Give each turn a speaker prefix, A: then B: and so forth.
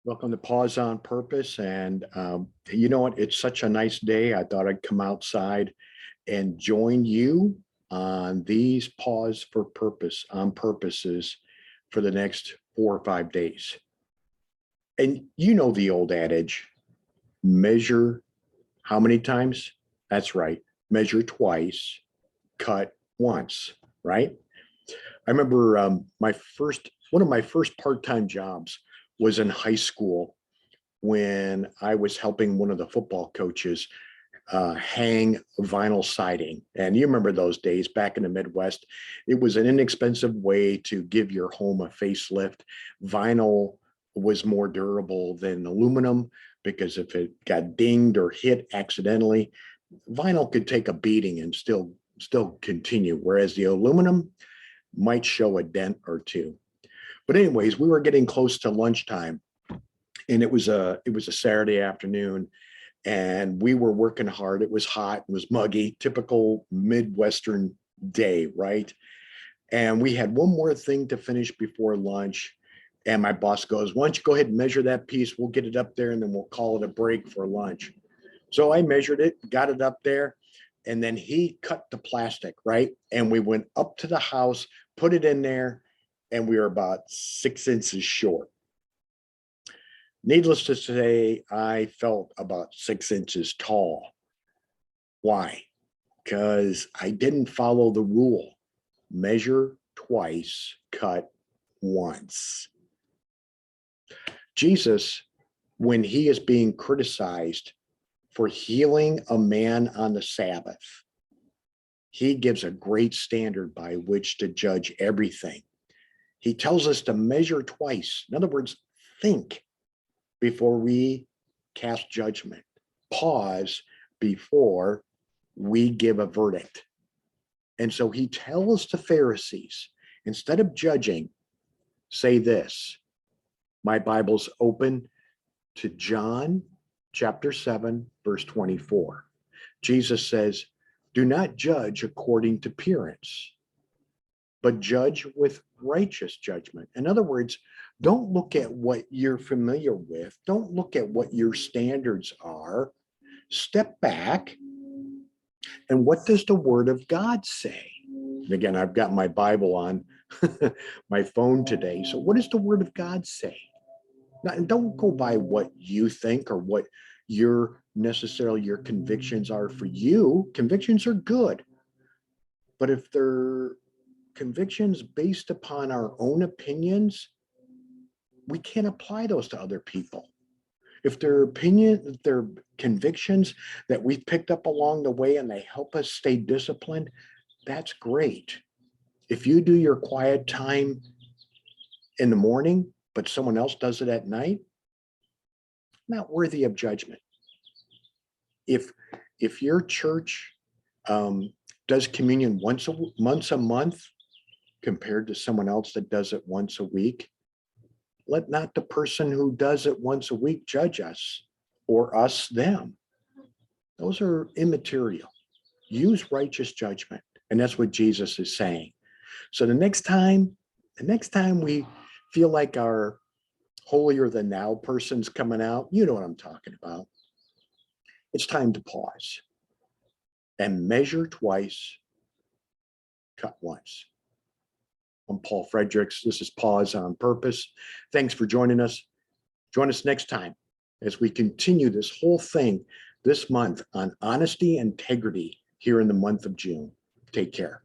A: Welcome to Pause on Purpose. And you know what? It's such a nice day. I thought I'd come outside and join you on these Pause for Purpose on purposes for the next 4 or 5 days. And you know the old adage, measure how many times? That's right. Measure twice, cut once, right? I remember one of my first part-time jobs was in high school when I was helping one of the football coaches hang vinyl siding. And you remember those days back in the Midwest. It was an inexpensive way to give your home a facelift. Vinyl was more durable than aluminum because if it got dinged or hit accidentally, vinyl could take a beating and still continue, whereas the aluminum might show a dent or two. But anyways, we were getting close to lunchtime, and it was a Saturday afternoon, and we were working hard. It was hot, it was muggy, typical Midwestern day, right? And we had one more thing to finish before lunch. And my boss goes, "Why don't you go ahead and measure that piece? We'll get it up there and then we'll call it a break for lunch." So I measured it, got it up there, and then he cut the plastic, right? And we went up to the house, put it in there, and we were about 6 inches short. Needless to say, I felt about 6 inches tall. Why? Because I didn't follow the rule. Measure twice, cut once. Jesus, when he is being criticized for healing a man on the Sabbath, he gives a great standard by which to judge everything. He tells us to measure twice. In other words, think before we cast judgment. Pause before we give a verdict. And so he tells the Pharisees, instead of judging, say this. My Bible's open to John chapter 7, verse 24. Jesus says, "Do not judge according to appearance, but judge with righteous judgment." In other words, don't look at what you're familiar with. Don't look at what your standards are. Step back. And what does the Word of God say? And again, I've got my Bible on my phone today. So, what does the Word of God say? Now, and don't go by what you think or what your convictions are for you. Convictions are good. But if they're convictions based upon our own opinions, we can't apply those to other people. If they're convictions that we've picked up along the way and they help us stay disciplined, that's great. If you do your quiet time in the morning, but someone else does it at night, not worthy of judgment. If your church does communion once a month compared to someone else that does it once a week, let not the person who does it once a week judge us or us them. Those are immaterial. Use righteous judgment. And that's what Jesus is saying. So the next time we feel like our holier than thou person's coming out, you know what I'm talking about. It's time to pause and measure twice, cut once. I'm Paul Fredericks. This is Pause on Purpose. Thanks for joining us. Join us next time as we continue this whole thing this month on honesty and integrity here in the month of June. Take care.